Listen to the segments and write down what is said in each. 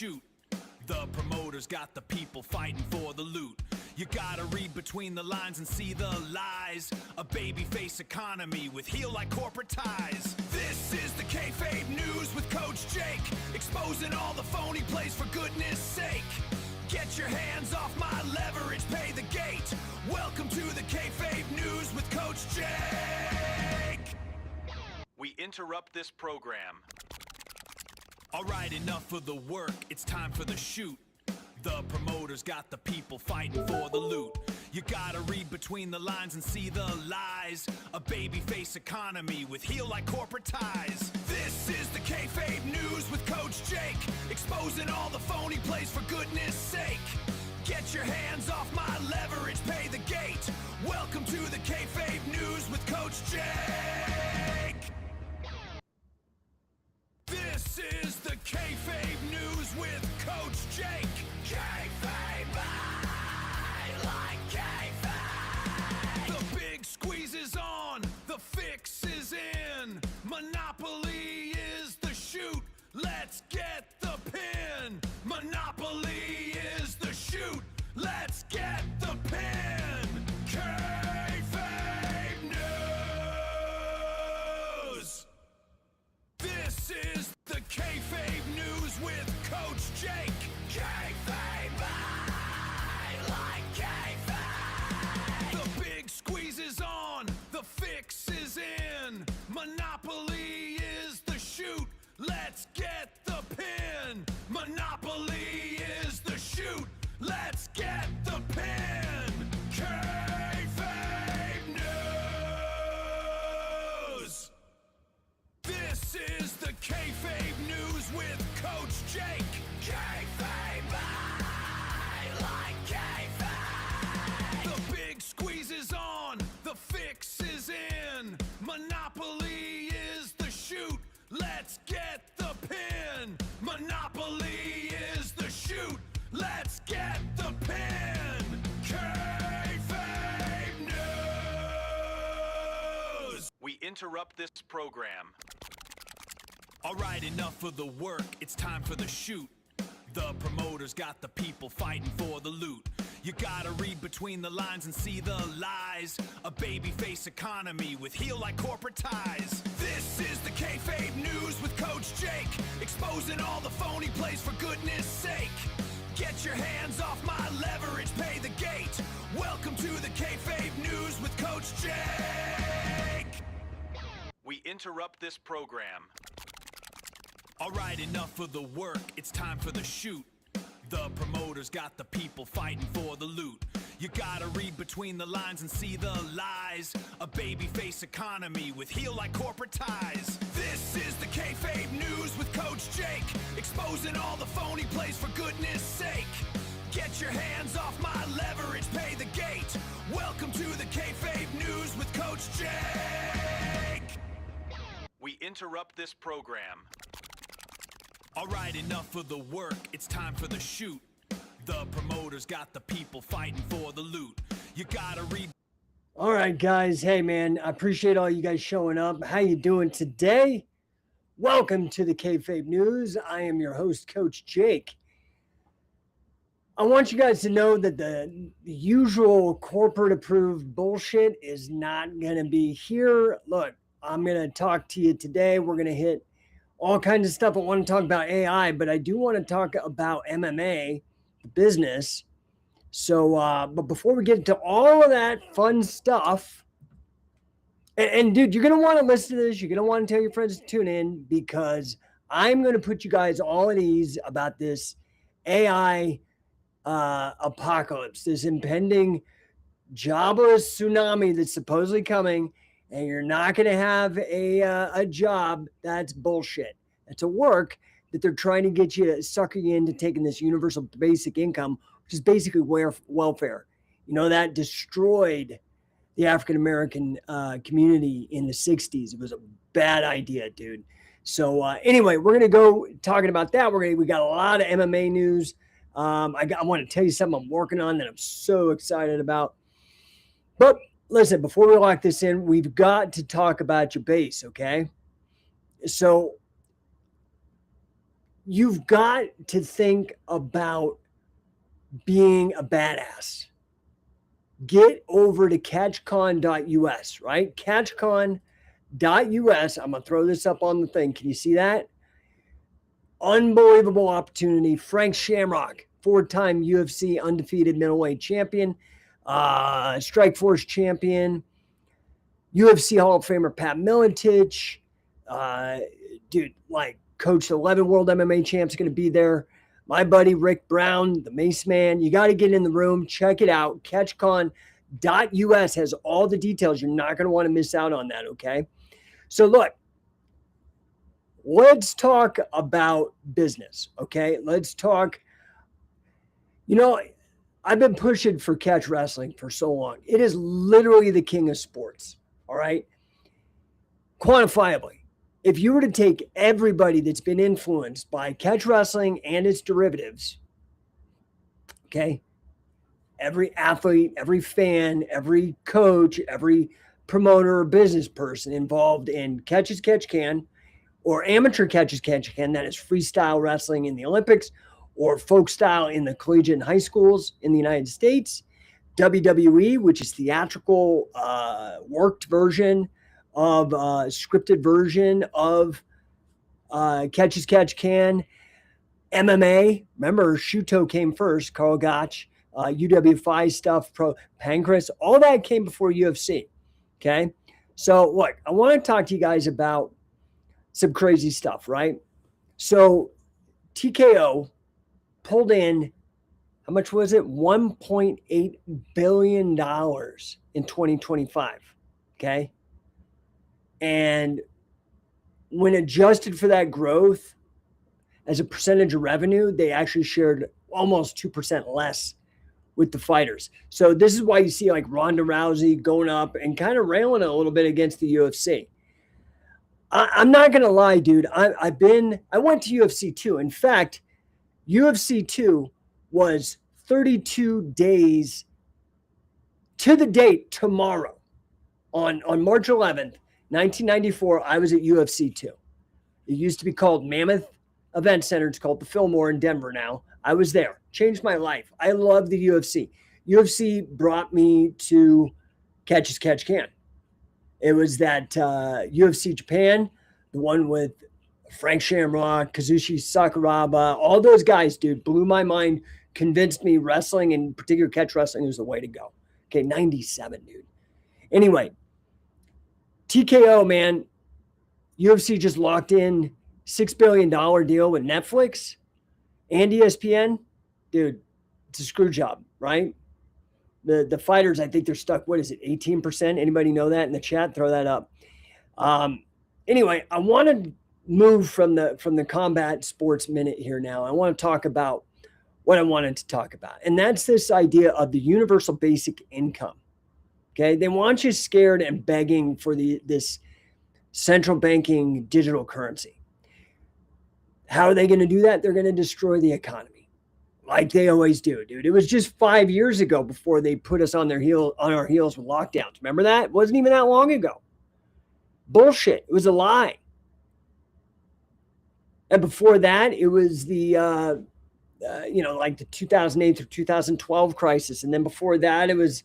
shoot. The promoters got the people fighting for the loot. You gotta read between the lines and see the lies. A babyface economy with heel-like corporate ties. This is the Kayfabe News with Coach Jake, exposing all the phony plays for goodness sake. Get your hands off my leverage, pay the gate. Welcome to the Kayfabe News with Coach Jake. We interrupt this program. Alright, enough of the work, it's time for the shoot. The promoters got the people fighting for the loot. You gotta read between the lines and see the lies. A babyface economy with heel-like corporate ties. This is the Kayfabe News with Coach Jake, exposing all the phony plays for goodness sake. Get your hands off my leverage, pay the gate. Welcome to the Kayfabe News with Coach Jake. This is the Kayfabe News with Coach Jake. Kayfabe, I like Kayfabe. The big squeeze is on, the fix is in. Monopoly is the shoot, let's get the pin. Monopoly is the shoot, let's get the pin. Kayfabe News. This is the Kayfabe News with Coach Jake. Kayfabe, I like Kayfabe. The big squeeze is on, the fix is in. Monopoly is the shoot, let's get the pin. Monopoly is the shoot, let's get the pin. Kayfabe News. This is the Kayfabe News with Coach Jake. Kayfabe, I like Kayfabe. The big squeeze is on, the fix is in. Monopoly is the shoot, let's get the pin. Monopoly is the shoot, let's get the pin. Kayfabe News. We interrupt this program. Alright, enough of the work, it's time for the shoot. The promoters got the people fighting for the loot. You gotta read between the lines and see the lies. A babyface economy with heel-like corporate ties. This is the Kayfabe News with Coach Jake, exposing all the phony plays for goodness sake. Get your hands off my leverage, pay the gate. Welcome to the Kayfabe News with Coach Jake. We interrupt this program. Alright, enough of the work, it's time for the shoot. The promoters got the people fighting for the loot. You gotta read between the lines and see the lies. A babyface economy with heel-like corporate ties. This is the Kayfabe News with Coach Jake, exposing all the phony plays for goodness sake. Get your hands off my leverage, pay the gate. Welcome to the Kayfabe News with Coach Jake. We interrupt this program. Alright, enough of the work, it's time for the shoot. The promoters got the people fighting for the loot. You gotta read. All right, guys. Hey, man, I appreciate all you guys showing up. How you doing today? Welcome to the Kayfabe News. I am your host, Coach Jake. I want you guys to know that the usual corporate-approved bullshit is not going to be here. Look, I'm going to talk to you today. We're going to hit all kinds of stuff. I want to talk about AI, but I do want to talk about MMA, the business. So, but before we get into all of that fun stuff, and dude, you're going to want to listen to this. You're going to want to tell your friends to tune in, because I'm going to put you guys all at ease about this AI apocalypse, this impending jobless tsunami that's supposedly coming. And you're not going to have a job. That's bullshit. That's a work that they're trying to get you, sucker you into taking this universal basic income, which is basically welfare. You know, that destroyed the African-American community in the 60s. It was a bad idea, dude. So anyway, we're going to go talking about that. We got a lot of MMA news. I want to tell you something I'm working on that I'm so excited about. But listen, before we lock this in, we've got to talk about your base, okay? So you've got to think about being a badass. Get over to catchcon.us, right? Catchcon.us. I'm going to throw this up on the thing. Can you see that? Unbelievable opportunity. Frank Shamrock, 4-time UFC undefeated middleweight champion, Strikeforce champion, UFC Hall of Famer Pat Miletich, dude, like coached 11 world MMA champs, going to be there. My buddy Rick Brown, the Mace Man. You got to get in the room. Check it out. CatchCon.us has all the details. You're not going to want to miss out on that, okay? So look, let's talk about business, okay? Let's talk, I've been pushing for catch wrestling for so long. It is literally the king of sports, all right? Quantifiably, if you were to take everybody that's been influenced by catch wrestling and its derivatives, okay, every athlete, every fan, every coach, every promoter or business person involved in catch as catch can, or amateur catch as catch can, that is freestyle wrestling in the Olympics, or folk style in the collegiate and high schools in the United States, WWE, which is theatrical, worked version of scripted version of catch as catch can, MMA. Remember, Shuto came first, Carl Gotch, UWFI stuff, Pro Pancras, all that came before UFC. Okay, so look, I want to talk to you guys about some crazy stuff, right? So TKO pulled in, how much was it? $1.8 billion in 2025. Okay. And when adjusted for that growth as a percentage of revenue, they actually shared almost 2% less with the fighters. So this is why you see like Ronda Rousey going up and kind of railing a little bit against the UFC. I'm not going to lie, dude. I went to UFC 2. In fact, UFC 2 was 32 days to the date tomorrow. On March 11th, 1994, I was at UFC 2. It used to be called Mammoth Event Center. It's called the Fillmore in Denver now. I was there. Changed my life. I love the UFC. UFC brought me to Catch as Catch Can. It was that UFC Japan, the one with Frank Shamrock, Kazushi Sakuraba, all those guys, dude, blew my mind, convinced me wrestling, in particular catch wrestling, was the way to go. Okay, 97, dude. Anyway, TKO, man, UFC just locked in $6 billion deal with Netflix and ESPN. Dude, it's a screw job, right? The fighters, I think they're stuck, what is it, 18%? Anybody know that in the chat? Throw that up. Anyway, I want to move from the combat sports minute here now. I want to talk about what I wanted to talk about. And that's this idea of the universal basic income. Okay. They want you scared and begging for this central banking digital currency. How are they going to do that? They're going to destroy the economy like they always do, dude. It was just 5 years ago before they put us on our heels with lockdowns. Remember that? It wasn't even that long ago. Bullshit. It was a lie. And before that, it was the, like the 2008 through 2012 crisis. And then before that, it was,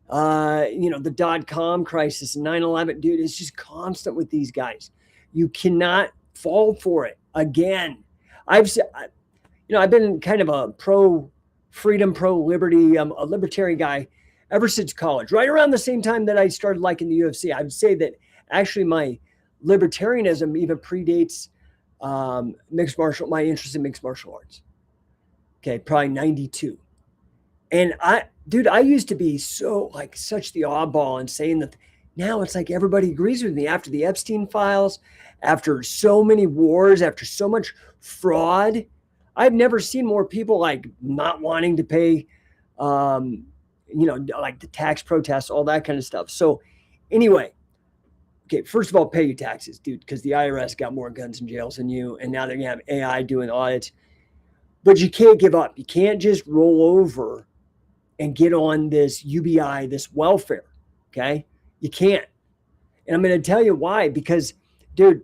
the dot-com crisis and 9/11. Dude, it's just constant with these guys. You cannot fall for it again. I've been kind of a pro-freedom, pro-liberty, a libertarian guy ever since college. Right around the same time that I started liking the UFC. I would say that actually my libertarianism even predates my interest in mixed martial arts. Okay, probably 92. And I used to be such the oddball and saying that now it's like everybody agrees with me after the Epstein files, after so many wars, after so much fraud. I've never seen more people like not wanting to pay, like the tax protests, all that kind of stuff. So anyway, okay, first of all, pay your taxes, dude, because the IRS got more guns and jails than you, and now they're going to have AI doing audits. But you can't give up. You can't just roll over and get on this UBI, this welfare, okay? You can't. And I'm going to tell you why, because, dude,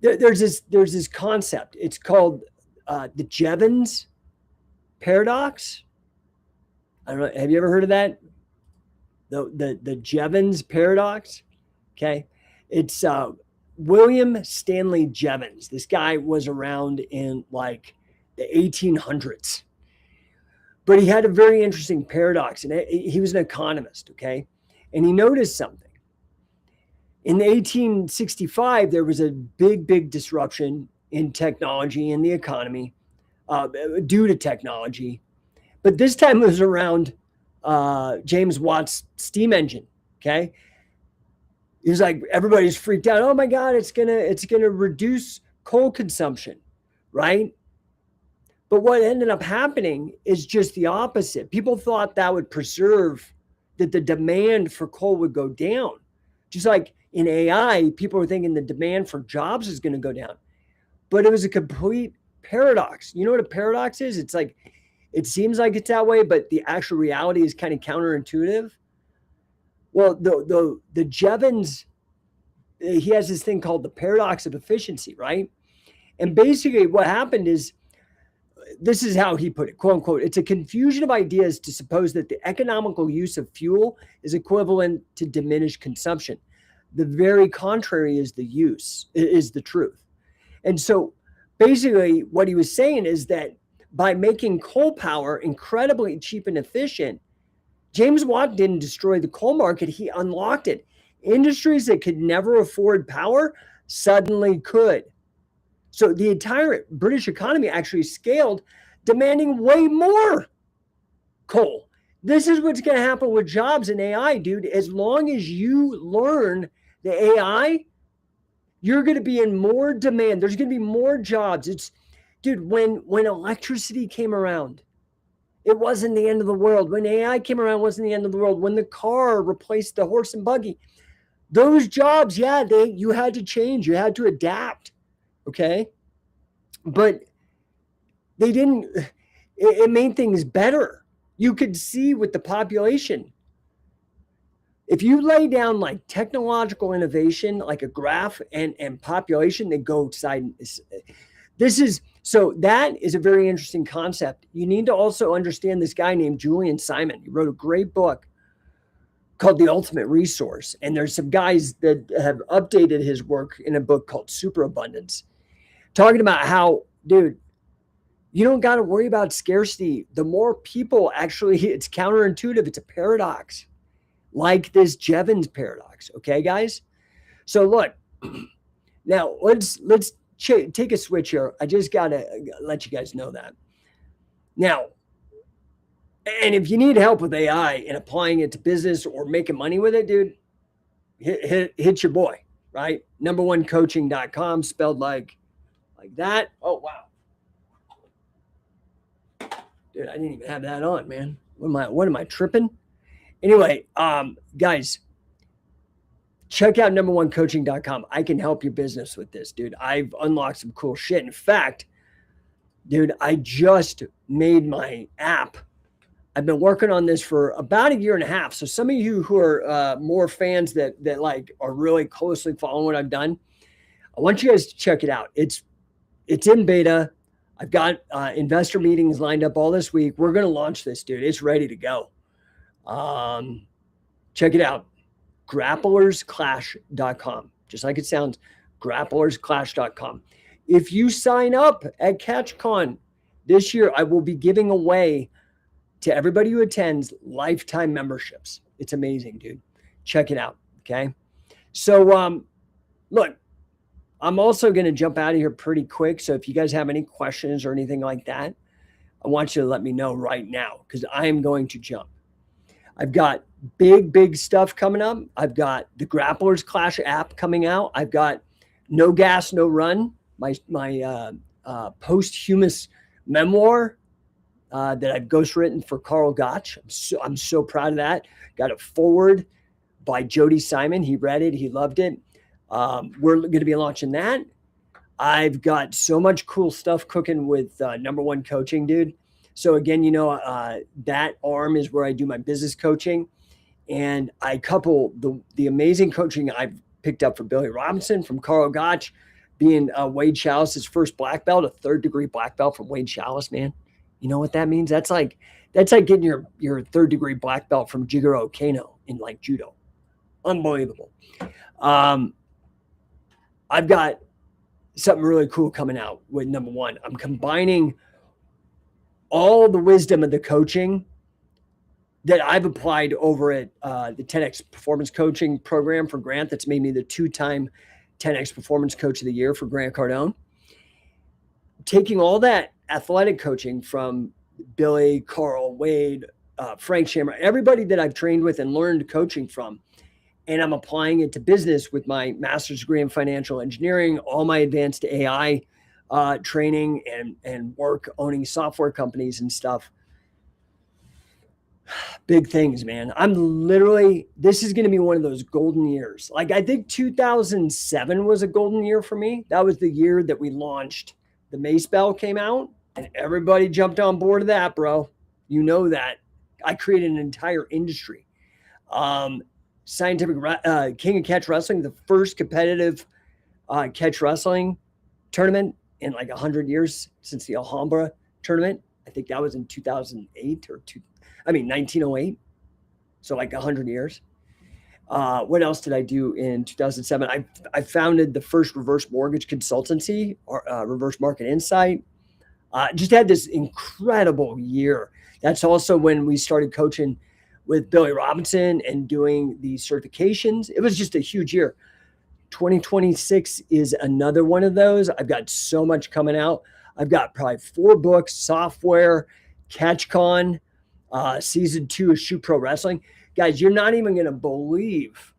there's this concept. It's called the Jevons paradox. I don't know. Have you ever heard of that? The Jevons paradox. Okay, it's William Stanley Jevons. This guy was around in like the 1800s, but he had a very interesting paradox, and he was an economist. Okay, and he noticed something. In 1865, there was a big disruption in technology and the economy due to technology. But this time it was around James Watt's steam engine. Okay. He was like, everybody's freaked out. Oh my God, it's gonna reduce coal consumption, right? But what ended up happening is just the opposite. People thought that would preserve, that the demand for coal would go down. Just like in AI, people were thinking the demand for jobs is going to go down. But it was a complete paradox. You know what a paradox is? It's like, it seems like it's that way, but the actual reality is kind of counterintuitive. Well, the Jevons, he has this thing called the paradox of efficiency, right? And basically what happened is, this is how he put it, quote unquote, it's a confusion of ideas to suppose that the economical use of fuel is equivalent to diminished consumption. The very contrary is the truth. And so basically what he was saying is that by making coal power incredibly cheap and efficient, James Watt didn't destroy the coal market, he unlocked it. Industries that could never afford power suddenly could. So the entire British economy actually scaled, demanding way more coal. This is what's going to happen with jobs in AI, dude. As long as you learn the AI, you're going to be in more demand. There's going to be more jobs. Dude, when electricity came around, it wasn't the end of the world. When AI came around, it wasn't the end of the world. When the car replaced the horse and buggy, those jobs, yeah, you had to change. You had to adapt. Okay. But they didn't, it made things better. You could see with the population, if you lay down like technological innovation, like a graph and population, they go side. So that is a very interesting concept. You need to also understand this guy named Julian Simon. He wrote a great book called The Ultimate Resource. And there's some guys that have updated his work in a book called Superabundance, talking about how, dude, you don't got to worry about scarcity. The more people actually, it's counterintuitive. It's a paradox, like this Jevons paradox. Okay, guys? So look, now let's take a switch here. I just got to let you guys know that. Now, and if you need help with AI and applying it to business or making money with it, dude, hit your boy, right? Number1coaching.com, spelled like that. Oh, wow. Dude, I didn't even have that on, man. What am I tripping? Anyway, guys, check out number1coaching.com. I can help your business with this, dude. I've unlocked some cool shit. In fact, dude, I just made my app. I've been working on this for about 1.5 years. So some of you who are more fans that like are really closely following what I've done, I want you guys to check it out. It's in beta. I've got investor meetings lined up all this week. We're going to launch this, dude. It's ready to go. Check it out. grapplersclash.com. Just like it sounds, grapplersclash.com. If you sign up at CatchCon this year, I will be giving away to everybody who attends lifetime memberships. It's amazing, dude. Check it out. Okay. So, look, I'm also going to jump out of here pretty quick. So if you guys have any questions or anything like that, I want you to let me know right now, because I am going to jump. I've got big stuff coming up. I've got the Grapplers Clash app coming out. I've got No Gas, No Run, my posthumous memoir that I've ghostwritten for Carl Gotch. I'm so proud of that. Got a forward by Jody Simon. He read it. He loved it. We're going to be launching that. I've got so much cool stuff cooking with Number One Coaching, dude. So again, that arm is where I do my business coaching, and I couple the amazing coaching I've picked up from Billy Robinson, from Carl Gotch, being Wade Chalice's first black belt, a 3rd degree black belt from Wade Chalice, man. You know what that means? That's like getting your 3rd degree black belt from Jigoro Kano in like judo. Unbelievable. I've got something really cool coming out with number one. I'm combining all the wisdom of the coaching that I've applied over at the 10X Performance Coaching Program for Grant. That's made me the 2-time 10X Performance Coach of the Year for Grant Cardone. Taking all that athletic coaching from Billy, Carl, Wade, Frank Shamrock, everybody that I've trained with and learned coaching from, and I'm applying it to business with my master's degree in financial engineering, all my advanced AI training and work owning software companies and stuff. Big things, man. This is going to be one of those golden years. Like, I think 2007 was a golden year for me. That was the year that we launched. The Mace Bell came out and everybody jumped on board of that, bro. You know that. I created an entire industry. Scientific King of Catch Wrestling, the first competitive catch wrestling tournament in like 100 years since the Alhambra tournament. I think that was in 2008 or 1908. So like 100 years. What else did I do in 2007? I founded the first reverse mortgage consultancy, or Reverse Market Insight. Just had this incredible year. That's also when we started coaching with Billy Robinson and doing the certifications. It was just a huge year. 2026 is another one of those. I've got so much coming out. I've got probably 4 books, software, CatchCon, season 2 of Shoot Pro Wrestling. Guys, you're not even going to believe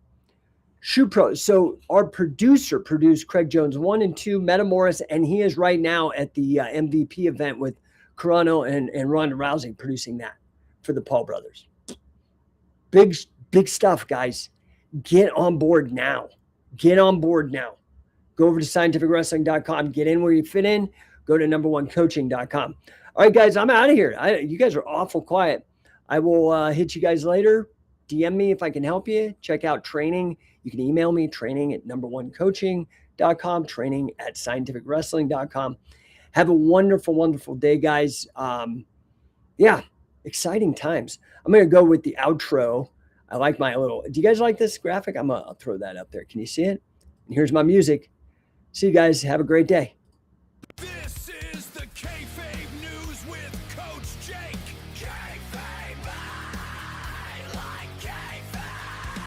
Shoot Pro. So our producer produced Craig Jones 1 and 2, Meta Morris, and he is right now at the MVP event with Carano and Ronda Rousey producing that for the Paul brothers. Big stuff, guys. Get on board now. Get on board now. Go over to scientificwrestling.com. Get in where you fit in. Go to numberonecoaching.com. All right, guys, I'm out of here. You guys are awful quiet. I will hit you guys later. DM me if I can help you. Check out training. You can email me, training@numberonecoaching.com, training@scientificwrestling.com. Have a wonderful, wonderful day, guys. Exciting times. I'm going to go with the outro. I like my little, do you guys like this graphic? I'll throw that up there. Can you see it? And here's my music. See you guys. Have a great day.